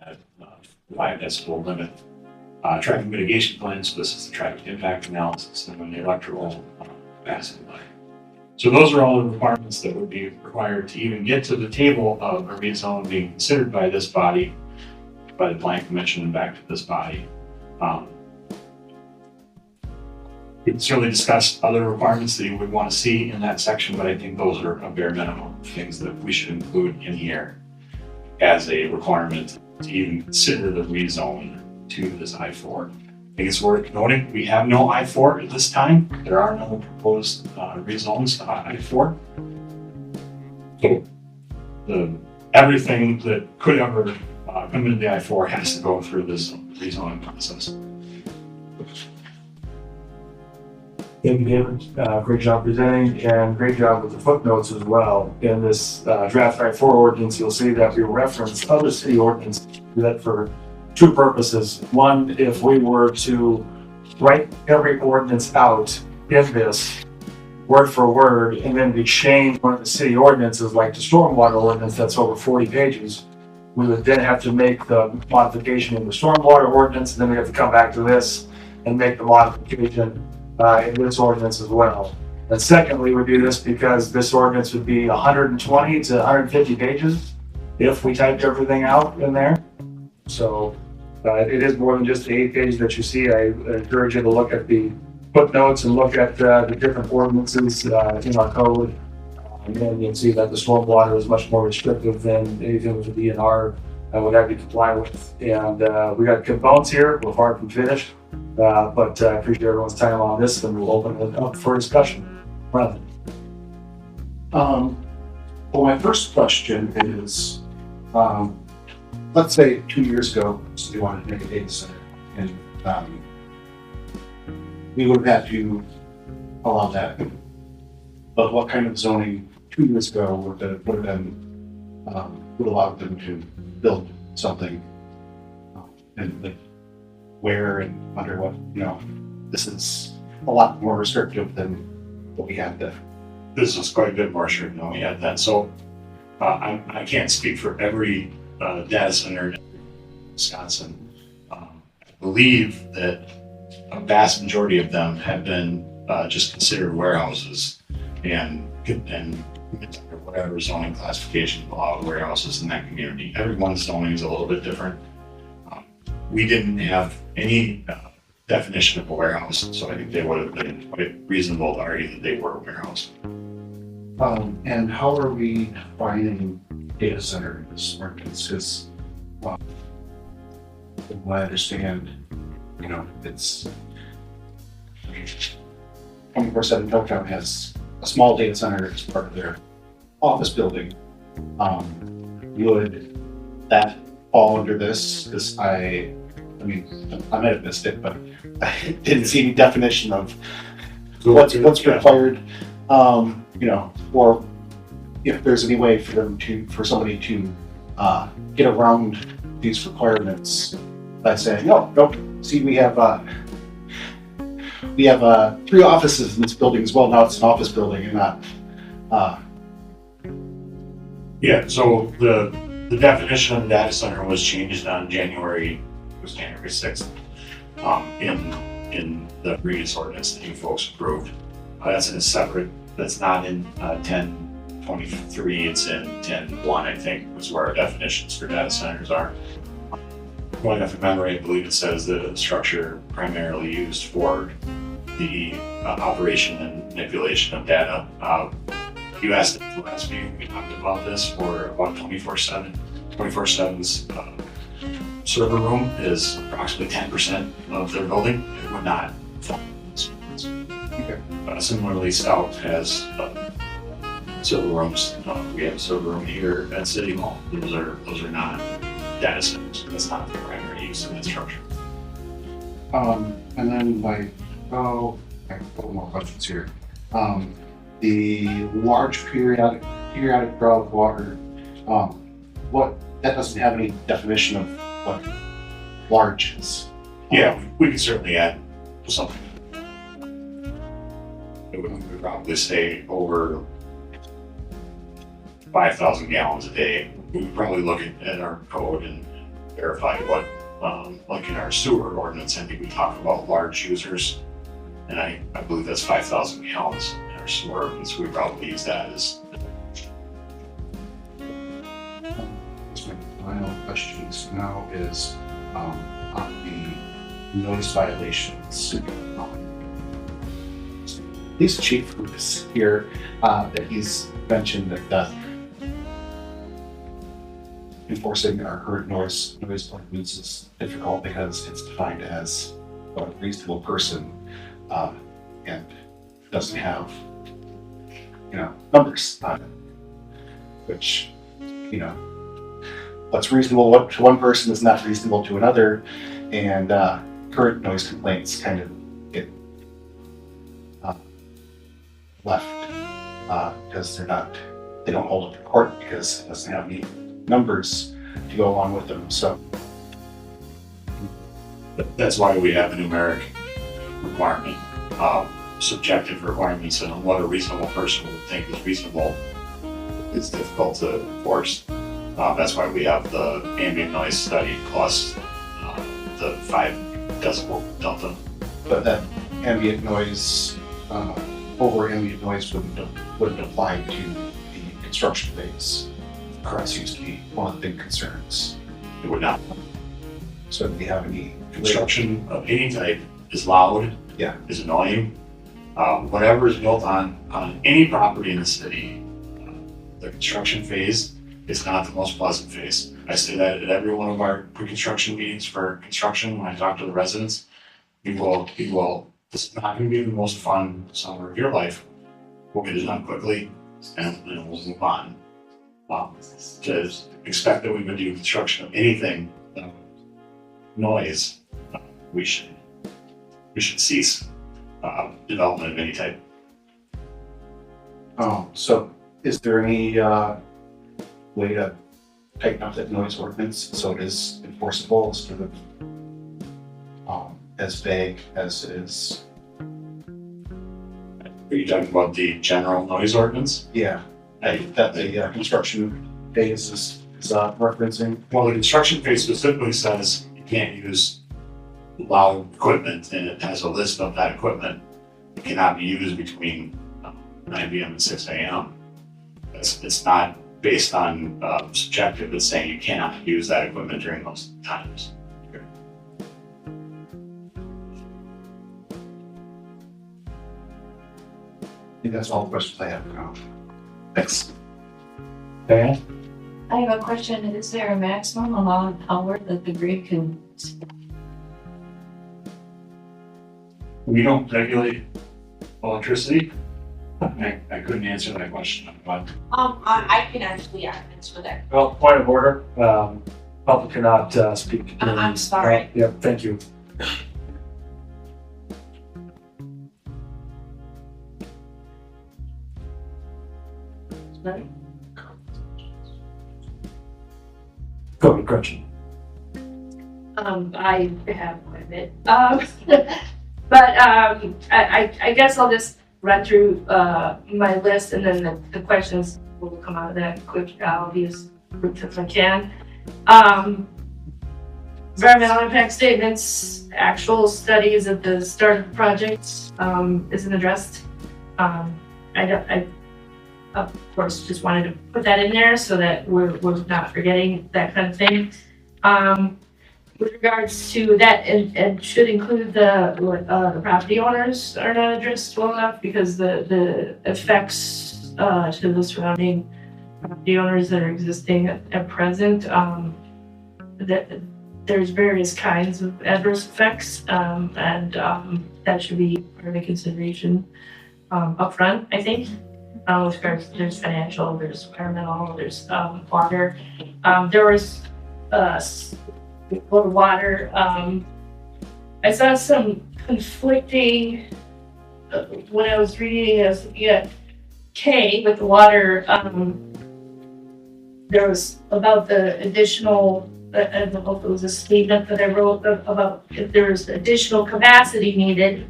that 5 decibel limit. Traffic mitigation plans, this is the traffic impact analysis, and then the electrical capacity line. So those are all the requirements that would be required to even get to the table of a rezone being considered by this body, by the Plan Commission, and back to this body. We can certainly discuss other requirements that you would want to see in that section, but I think those are a bare minimum things that we should include in here as a requirement to even consider the rezone to this I-4. I think it's worth noting, we have no I-4 at this time. There are no proposed rezones to I-4. So everything that could ever come into the I-4 has to go through this rezoning process. Thank you, David. Great job presenting and great job with the footnotes as well. In this draft I-4 ordinance, you'll see that we reference other city ordinances that for two purposes. One, if we were to write every ordinance out in this word for word and then we change one of the city ordinances like the stormwater ordinance that's over 40 pages, we would then have to make the modification in the stormwater ordinance, and then we have to come back to this and make the modification in this ordinance as well. And secondly, we do this because this ordinance would be 120 to 150 pages if we typed everything out in there. So it is more than just the 8 pages that you see. I encourage you to look at the footnotes and look at the different ordinances in our code. And then you'll see that the stormwater is much more restrictive than anything with the DNR would have to comply with. And we got good bones here. We're far from finished. But I appreciate everyone's time on this, and we'll open it up for discussion. Brandon. Well, my first question is, let's say 2 years ago, we wanted to make a data center, and we would have had to allow that. But what kind of zoning 2 years ago would allow them to build something, and like where and under what, this is a lot more restrictive than what we had then. This is quite a bit more restrictive than we had then. So I can't speak for every data center in Wisconsin. I believe that a vast majority of them have been just considered warehouses and whatever zoning classification allow warehouses in that community. Everyone's zoning is a little bit different. We didn't have any definition of a warehouse, so I think they would have been quite reasonable to argue that they were a warehouse. And how are we defining data center in this ordinance? Because from what I understand, it's 24/7 Toketown has a small data center as part of their office building. Would that fall under this? Because I might have missed it, but I didn't see any definition of what's required. Or if there's any way for somebody to get around these requirements by saying, nope. See, we have 3 offices in this building as well. Now it's an office building and not. Yeah. So the definition of the data center was changed on January 6th in the previous ordinance that you folks approved. That's in a separate. That's not in 1023. It's in 10.1. I think was where our definitions for data centers are. Going off of memory, I believe it says the structure primarily used for the operation and manipulation of data. You asked at the last meeting, we talked about this for about 24/7. 24/7's server room is approximately 10% of their building. It would not fall. Okay. Similarly, Stout has server rooms. We have a server room here at City Hall. Those are not data centers. That's not the primary use of that structure. And then I have a couple more questions here. The large periodic draw of water, that doesn't have any definition of what large is. Yeah, we could certainly add something. It would probably say over 5,000 gallons a day. We would probably look at our code and verify what, like in our sewer ordinance, I think we talk about large users. And I believe that's 5,000 gallons in our sewer ordinance. We probably use that as. My final questions now is on the notice violations. Police chief was here, that he's mentioned that enforcing our current noise ordinance is difficult because it's defined as a reasonable person, and doesn't have, numbers on it, which, what's reasonable to one person is not reasonable to another, and current noise complaints kind of get left because they don't hold up in court because it doesn't have any numbers to go along with them. So That's why we have a numeric requirement, subjective requirements, and what a reasonable person would think is reasonable. It's difficult to enforce. That's why we have the ambient noise study plus the 5 decibel delta. but that ambient noise, over ambient noise wouldn't apply to the construction phase. That seems to be one of the big concerns. It would not. So do we have any Construction of any type is loud, Yeah. is annoying. Whatever is built on any property in the city, the construction phase is not the most pleasant phase. I say that at every one of our pre-construction meetings for construction, when I talk to the residents, this is not gonna be the most fun summer of your life. We'll get it done quickly and then we'll move on. To expect that we would do construction of anything, noise, we should cease development of any type. So is there any way to tighten up that noise ordinance so it is enforceable instead of as vague as it is? Are you talking about the general noise ordinance? Yeah, that the construction phase is referencing. Well, the construction phase specifically says you can't use loud equipment, and it has a list of that equipment. It cannot be used between 9 p.m. and 6 a.m. It's not based on subjective, it's saying you cannot use that equipment during those times. I think that's all the questions I have now. Thanks. Diane? I have a question. Is there a maximum amount of power that the grid can? We don't regulate electricity. I couldn't answer that question, but I can actually answer that. Well, point of order, public cannot speak. I'm sorry. Yeah, thank you. Sorry. Go ahead, Gretchen. I have quite a bit. I guess I'll just run through my list and then the questions will come out of that quick. I'll be as quick as I can. Environmental impact statements, actual studies at the start of the project isn't addressed. I of course just wanted to put that in there so that we're not forgetting that kind of thing. With regards to that, and should include the property owners are not addressed well enough because the effects to the surrounding property owners that are existing at present, that there's various kinds of adverse effects, and that should be part of the consideration upfront, I think. With regards, there's financial, there's environmental, there's water. There was water. I saw some conflicting when I was reading. I was looking at K with the water. There was about the additional. I don't know if it was a statement that I wrote about if there was additional capacity needed.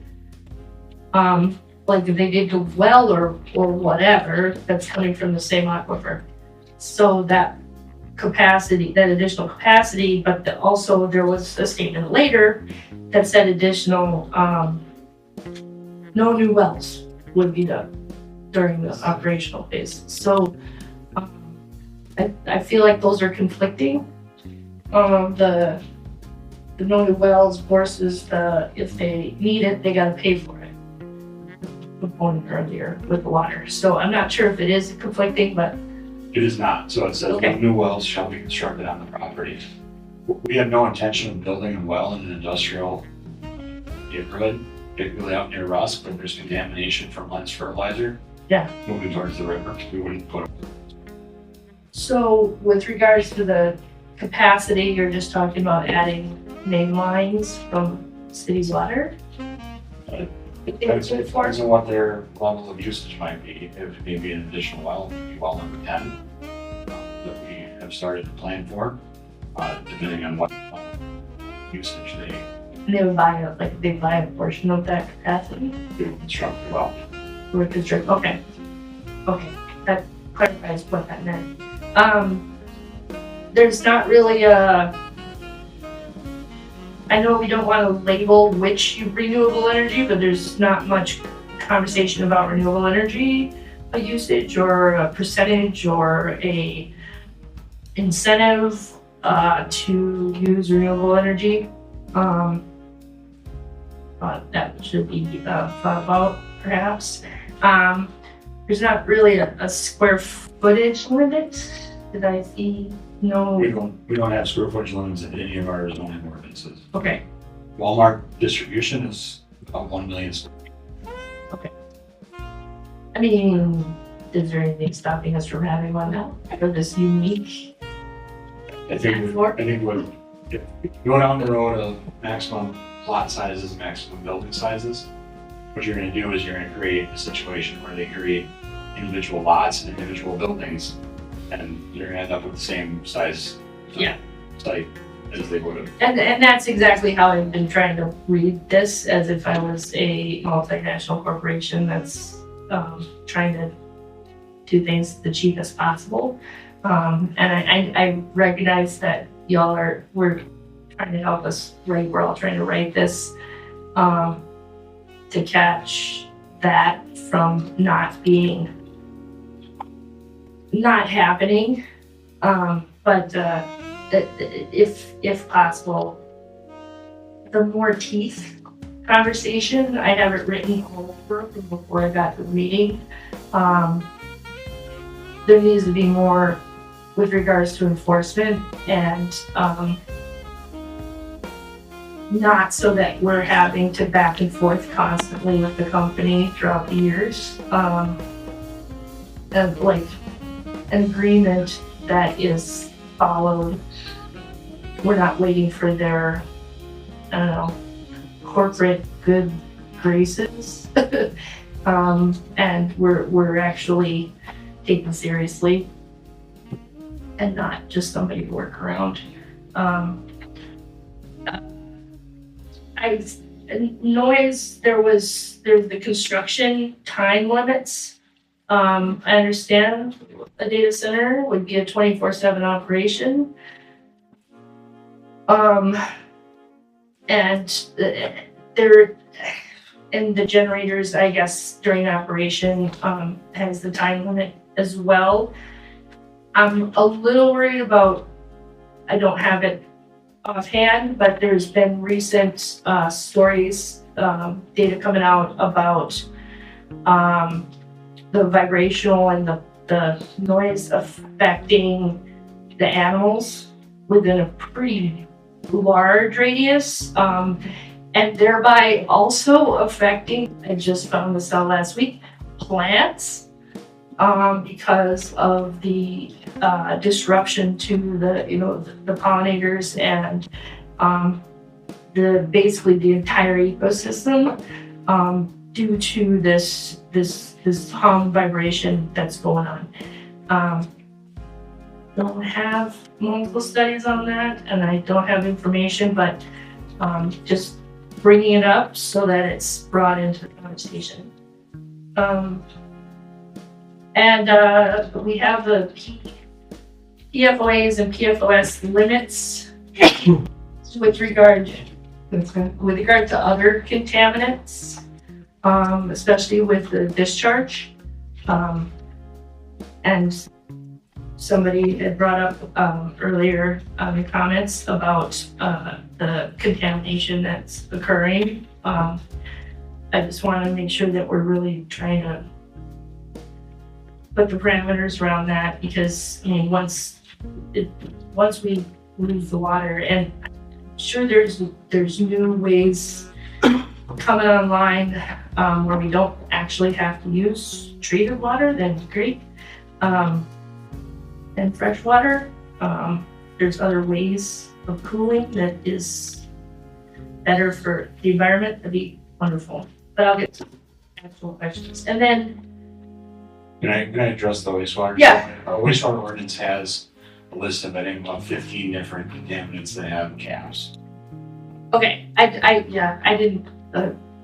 Like if they did a well or whatever that's coming from the same aquifer. So that capacity, that additional capacity, but also there was a statement later that said additional, no new wells would be done during the operational phase. So I feel like those are conflicting. The no new wells versus the, if they need it, they gotta pay for it. Component earlier with the water. So I'm not sure if it is conflicting, but It is not, so it says Okay. no new wells shall be constructed on the property. We have no intention of building a well in an industrial neighborhood, particularly out near Rusk, but there's contamination from lens fertilizer. Yeah. Moving towards the river, we wouldn't put it. so with regards to the capacity, you're just talking about adding main lines from city's water? Depends on what their level of usage might be. If maybe an additional well, maybe well number 10, that we have started to plan for, depending on what usage they They would buy a, like, they buy a portion of that capacity do construct the well. or construct, okay. Okay, that clarifies what that meant. There's not really a, I know we don't want to label which renewable energy, but there's not much conversation about renewable energy usage or a percentage or a incentive to use renewable energy. That should be thought about perhaps. There's not really a square footage limit. Did I see? No. We don't have square footage limits in any of our zoning ordinances. Okay. Walmart distribution is about 1 million. I mean, is there anything stopping us from having one now for this unique? I think what if you go down the road of maximum lot sizes, maximum building sizes, what you're going to do is you're going to create a situation where they create individual lots and individual buildings, and you're going to end up with the same size site as they would have. And that's exactly how I've been trying to read this, as if I was a multinational corporation that's trying to do things the cheapest possible. And I recognize that we're trying to help us write, we're all trying to write this to catch that from not happening. But if possible, the more teeth conversation, I have it written all over before I got to the meeting. There needs to be more with regards to enforcement and not so that we're having to back and forth constantly with the company throughout the years. And like an agreement that is followed. We're not waiting for their, I don't know, corporate good graces. And we're actually taken seriously and not just somebody to work around. Noise, there's the construction time limits. I understand a data center would be a 24/7 operation. And the generators, I guess, during operation, has the time limit as well. I'm a little worried about, I don't have it offhand, but there's been recent stories, data coming out about the vibrational and the noise affecting the animals within a pretty large radius, and thereby also affecting, I just found this out last week, plants, because of the disruption to the pollinators and basically the entire ecosystem, due to this hum vibration that's going on. Don't have multiple studies on that, and I don't have information, but just bringing it up so that it's brought into the conversation. And we have the peak PFOAs and PFOS limits with regard to other contaminants, especially with the discharge. And somebody had brought up earlier in comments about the contamination that's occurring. I just want to make sure that we're really trying to put the parameters around that, because I mean, once we lose the water, and I'm sure there's new ways coming online where we don't actually have to use treated water, then great. And fresh water, there's other ways of cooling that is better for the environment. That'd be wonderful. But I'll get to actual questions. And then, Can I address the wastewater? Yeah. Our wastewater ordinance has a list of, I think, about 15 different contaminants that have caps. okay, I didn't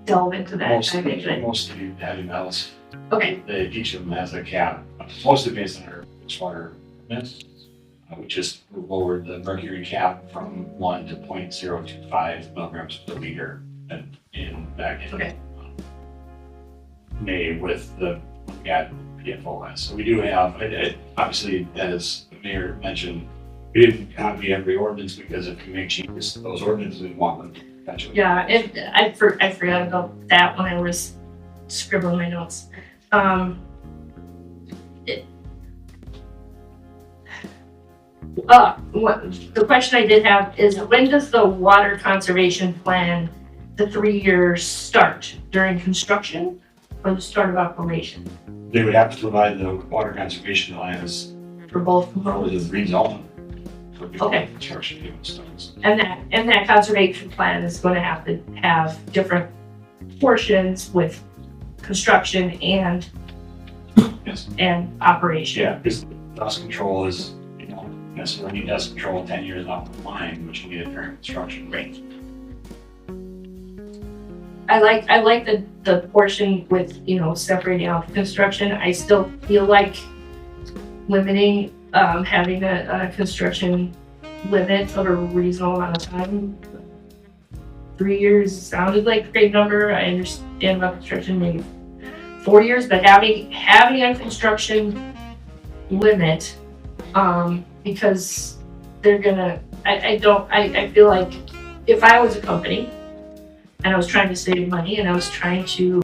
delve into that. Most I of think that- the heavy metals, Okay, each of them has a cap, mostly based on our wastewater ordinance. We just lowered the mercury cap from 1 to 0.025 milligrams per liter back in Okay. May with the PFOS. So we do have, obviously, as the mayor mentioned, we didn't copy every ordinance because if we make changes to those ordinances, we want them to eventually. yeah, I forgot about that when I was scribbling my notes. The question I did have is, when does the water conservation plan, the 3 years, start? During construction or the start of operation? They would have to provide the water conservation plans For both for the components? rezone. For before Okay. construction even starts. And that conservation plan is going to have different portions with construction and Yes. operation. Yeah, because dust control is, necessarily need dust control 10 years off the line, which you need it during construction. Right. I like the portion with, separating out the construction. I still feel like limiting, having a construction limit of a reasonable amount of time. 3 years sounded like a great number. I understand about construction, maybe 4 years, but having a construction limit, because they're gonna, I feel like if I was a company and I was trying to save money and I was trying to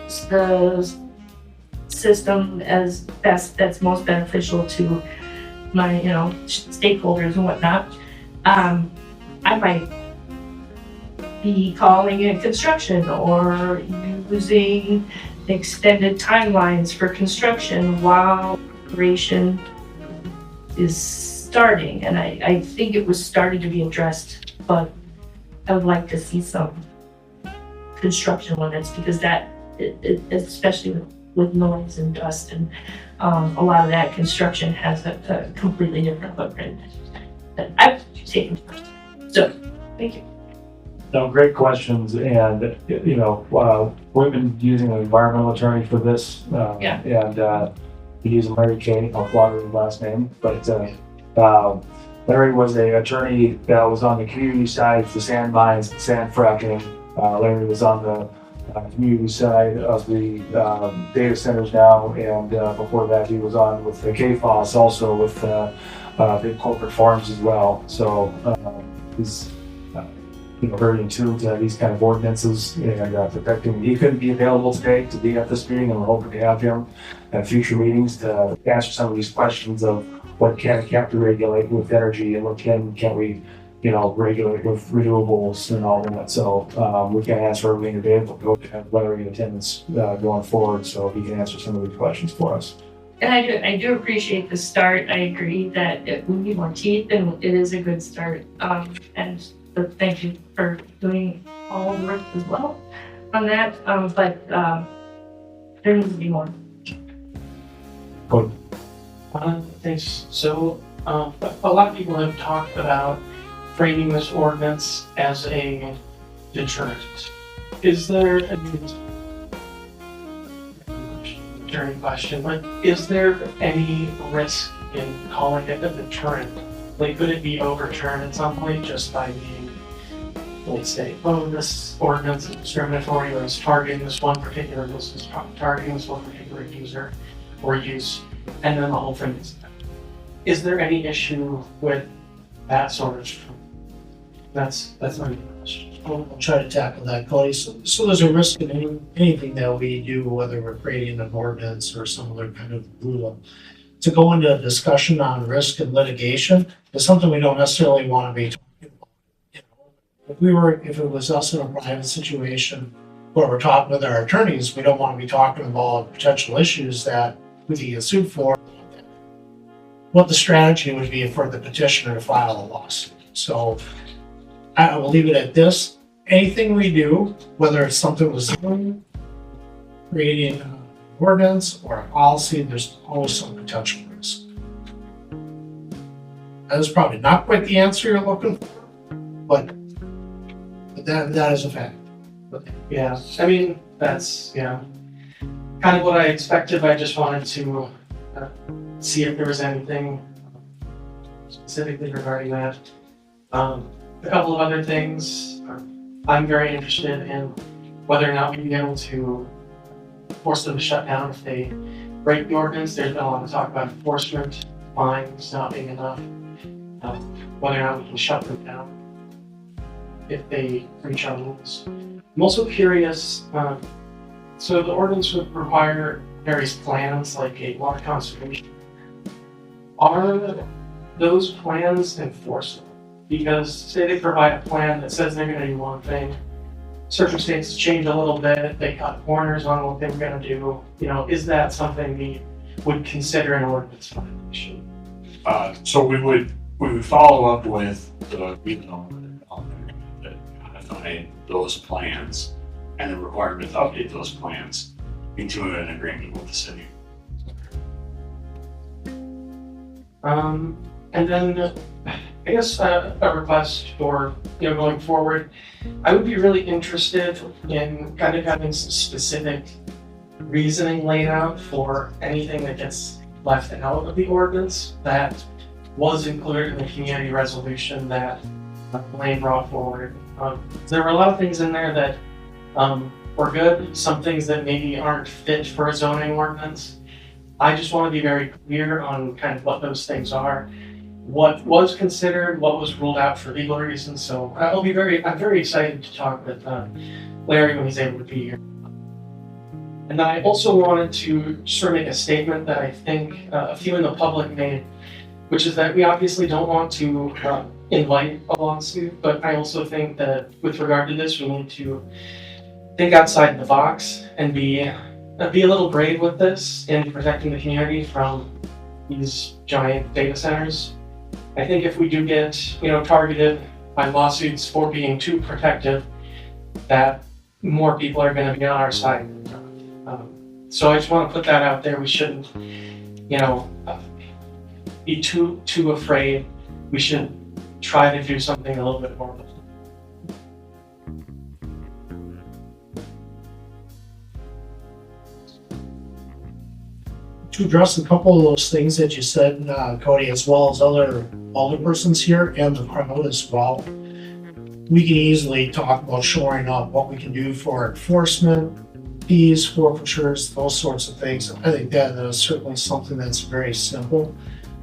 use the system as best, that's most beneficial to my, stakeholders and whatnot, I might be calling it construction or using extended timelines for construction while operation is starting. And I think it was starting to be addressed, but I would like to see some construction limits, because that, especially with noise and dust and a lot of that construction has a completely different footprint that I've taken. So, thank you. No, great questions, and, we've been using an environmental attorney for this. Yeah. And, we use Larry K, I'll flatter his last name, but, Larry was an attorney that was on the community side, the sand mines, the sand fracking. Larry was on the community side of the data centers now, and before that he was on with the KFOS, also with big corporate farms as well. So he's very in tune to these kind of ordinances and protecting. He couldn't be available today to be at this meeting, and we're hoping to have him at future meetings to answer some of these questions of what can't we regulate with energy, and what can't we regulate with renewables and all that. So we can answer everything available. We'll have Larry in attendance going forward, so he can answer some of these questions for us. And I do appreciate the start. I agree that we need more teeth, and it is a good start. And thank you for doing all the work as well on that. But there needs to be more. Good. Thanks. So, a lot of people have talked about framing this ordinance as a deterrent. Is there during question, but is there any risk in calling it a deterrent? Like, could it be overturned at some point just by being, let's say, oh, this ordinance is discriminatory, or is targeting this one particular, this is targeting this one particular user or use, and then the whole thing is there any issue with that sort of? That's my question. I'll try to tackle that, Cody. So there's a risk in anything that we do, whether we're creating an ordinance or some other kind of rule. To go into a discussion on risk and litigation is something we don't necessarily want to be talking about. You know, if it was us in a private situation where we're talking with our attorneys, we don't want to be talking about potential issues that we could get sued for. What the strategy would be for the petitioner to file a lawsuit. So I will leave it at this. Anything we do, whether it's something with zoning, creating an ordinance or a policy, there's always some potential risk. That is probably not quite the answer you're looking for, but that is a fact. Yeah, I mean, that's, kind of what I expected, but I just wanted to see if there was anything specifically regarding that. A couple of other things. I'm very interested in whether or not we'd be able to force them to shut down if they break the ordinance. There's been a lot of talk about enforcement, fines not being enough. Whether or not we can shut them down if they breach our rules. I'm also curious, so the ordinance would require various plans like a water conservation. Are those plans enforceable? Because say they provide a plan that says they're gonna do one thing, circumstances change a little bit, they cut corners on what they were gonna do, is that something we would consider an ordinance violation? So we would follow up with the that codify those plans and the requirement to update those plans into an agreement with the city. And then I guess a request for going forward, I would be really interested in kind of having some specific reasoning laid out for anything that gets left out of the ordinance that was included in the community resolution that Blaine brought forward. There were a lot of things in there that were good, some things that maybe aren't fit for a zoning ordinance. I just want to be very clear on kind of what those things are, what was considered, what was ruled out for legal reasons. So I'm very excited to talk with Larry when he's able to be here. And I also wanted to sort of make a statement that I think a few in the public made, which is that we obviously don't want to invite a lawsuit, but I also think that with regard to this, we need to think outside the box and be a little brave with this in protecting the community from these giant data centers. I think if we do get, targeted by lawsuits for being too protective, that more people are going to be on our side. So I just want to put that out there. We shouldn't, be too afraid. We should try to do something a little bit more. To address a couple of those things that you said, Cody, as well as other alderpersons here and the crowd as well, we can easily talk about shoring up what we can do for enforcement, fees, forfeitures, those sorts of things. I think that is certainly something that's very simple.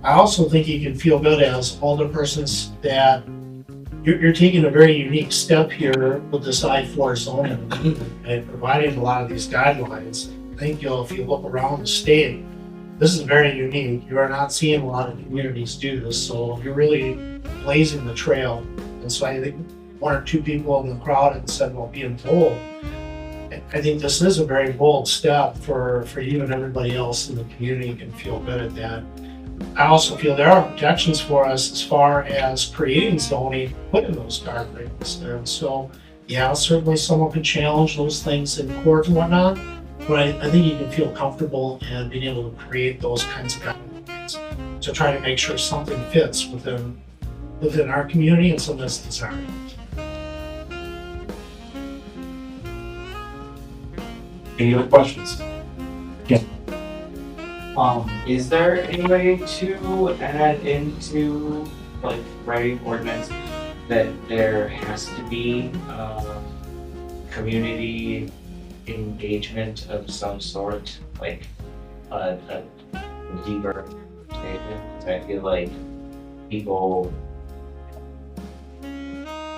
I also think you can feel good as alderpersons that you're taking a very unique step here with this I-4 zoning and providing a lot of these guidelines. I think if you look around the state, this is very unique. You are not seeing a lot of communities do this, so you're really blazing the trail. And so I think one or two people in the crowd had said, well, being bold. I think this is a very bold step for you and everybody else in the community can feel good at that. I also feel there are protections for us as far as creating zoning, putting those guardrails there. And so, certainly someone could challenge those things in court and whatnot. But I think you can feel comfortable in being able to create those kinds of guidelines to try to make sure something fits within our community and something that's desired. Any other questions? Is there any way to add into like writing ordinance that there has to be community engagement of some sort, like a deeper statement? 'Cause I feel like people,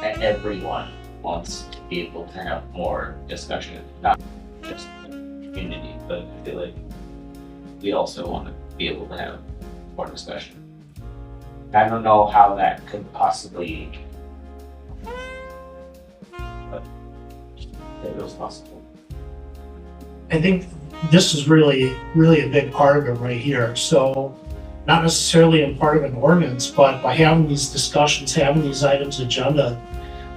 everyone wants to be able to have more discussion, not just the community, but I feel like we also want to be able to have more discussion. I don't know how that could possibly, but it was possible. I think this is really a big part of it right here. So not necessarily a part of an ordinance, but by having these discussions, having these items agenda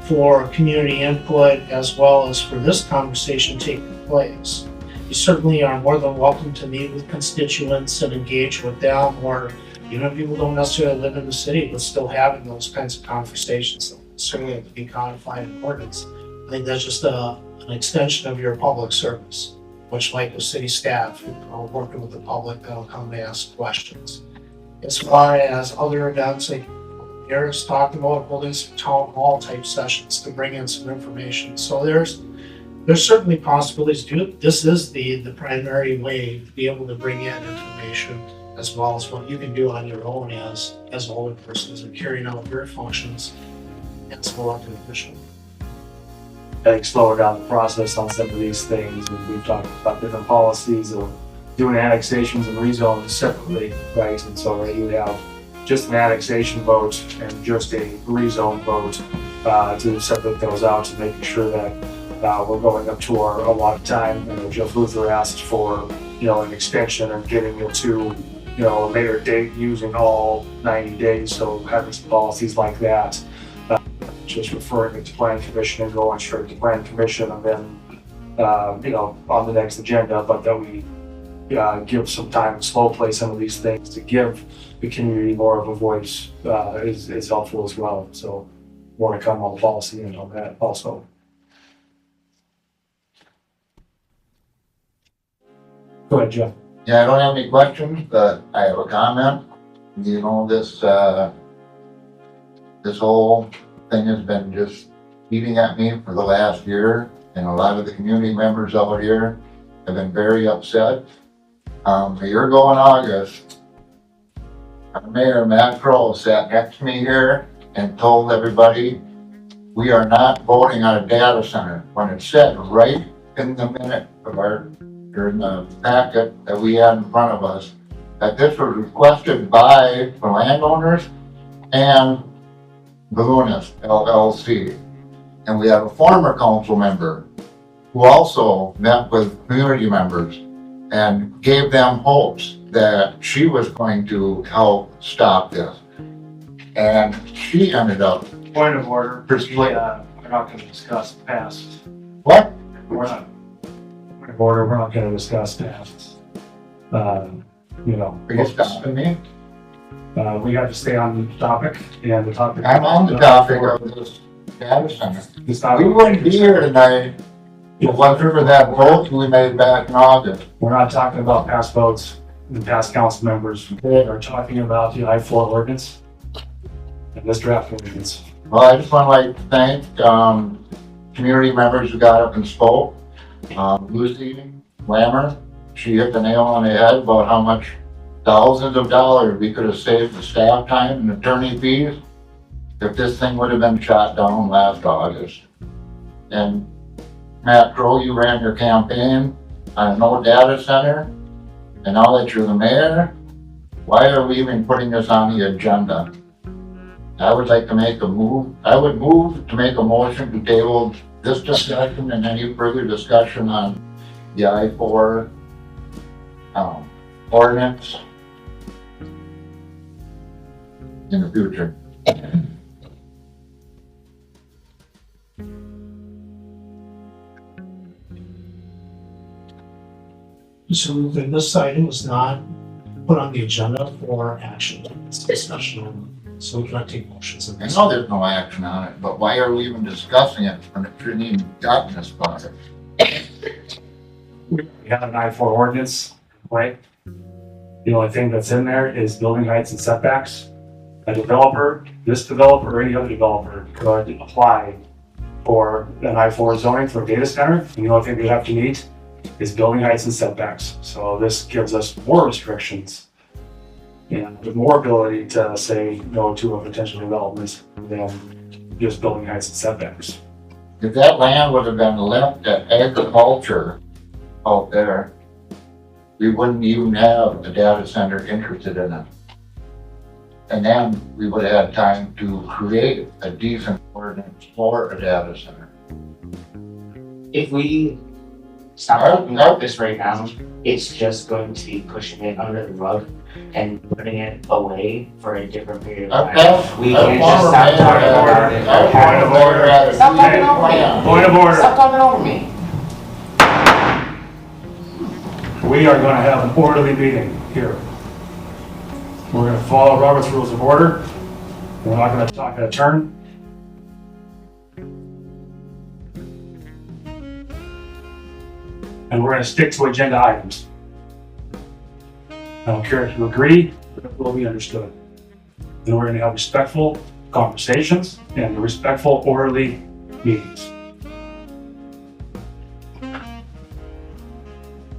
for community input as well as for this conversation taking place. You certainly are more than welcome to meet with constituents and engage with them, or even if people don't necessarily live in the city, but still having those kinds of conversations. Certainly have to be codified in ordinance. I think that's just an extension of your public service, much like the city staff, working with the public that'll come to ask questions. As far as other events, like Eric's talked about holding some town hall type sessions to bring in some information. So there's certainly possibilities to do it. This is the primary way to be able to bring in information, as well as what you can do on your own as older persons and carrying out your functions as an elected official. I think slower down the process on some of these things. We've talked about different policies of doing annexations and rezones separately, right? And so you have just an annexation vote and just a rezone vote to separate those out, to making sure that we're going up to our allotted time. Jeff Luther asked for, an extension and getting it to, a later date using all 90 days. So having some policies like that, just referring it to Plan Commission and going straight to Plan Commission and then, on the next agenda, but that we give some time and slow play some of these things to give the community more of a voice is helpful as well. So more to come on the policy and on that also. Go ahead, Jeff. Yeah, I don't have any questions, but I have a comment. This whole thing has been just eating at me for the last year, and a lot of the community members out here have been very upset. A year ago in August, our mayor, Matt Kroll, sat next to me here and told everybody, we are not voting on a data center, when it said right in the minute of in the packet that we had in front of us, that this was requested by the landowners and Balloonist LLC. And we have a former council member who also met with community members and gave them hopes that she was going to help stop this. And she ended up. Point of order. We're not going to discuss past. What? We're not. Point of order. We're not going to discuss past. Are you stopping me? We have to stay on the topic, and the topic. I'm on the topic of this data center. We wouldn't be here tonight if it wasn't for that vote we made back in August. We're not talking about past votes and past council members. We're talking about the I-4 ordinance and this draft ordinance. Well, I just want to thank community members who got up and spoke. Lucy Lammer, she hit the nail on the head about how much thousands of dollars we could have saved the staff time and attorney fees if this thing would have been shot down last August. And Matt Crow, you ran your campaign on no data center, and now that you're the mayor, why are we even putting this on the agenda? I would like to make a move. I would move to make a motion to table this discussion and any further discussion on the I-4 ordinance in the future. So this item was not put on the agenda for action. It's discussion, so we cannot take motions. I know there's no action on it, but why are we even discussing it when it shouldn't even gotten this far? We have an I-4 ordinance, right? The only thing that's in there is building heights and setbacks. A developer, this developer or any other developer could apply for an I-4 zoning for a data center. And the only thing they have to meet is building heights and setbacks. So this gives us more restrictions and more ability to say no to a potential development than just building heights and setbacks. If that land would have been left to agriculture out there, we wouldn't even have a data center interested in it. And then we would have had time to create a decent ordinance for a data center. If we stop talking about this right now, it's just going to be pushing it under the rug and putting it away for a different period of time. We can't just stop talking about it. Point of order. Stop talking over me. Point of order. Stop talking over me. We are going to have an orderly meeting here. We're going to follow Robert's Rules of Order. We're not going to talk out of turn. And we're going to stick to agenda items. I don't care if you agree, but it will be understood. And we're going to have respectful conversations and respectful, orderly meetings.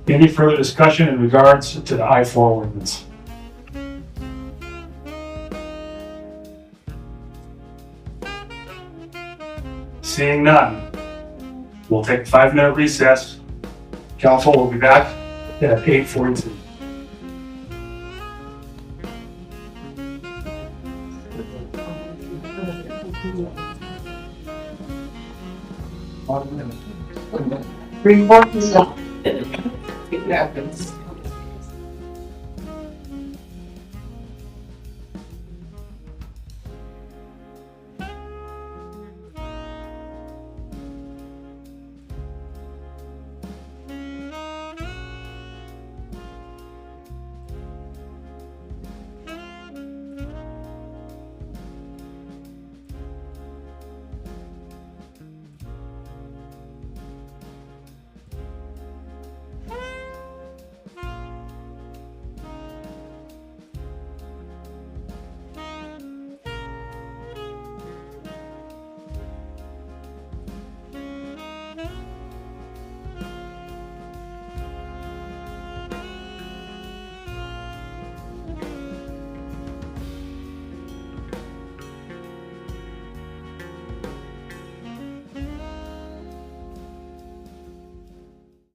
Any further discussion in regards to the I-4 ordinance? Seeing none, we'll take a 5-minute recess. Council will be back at 8:42. Report. It happens.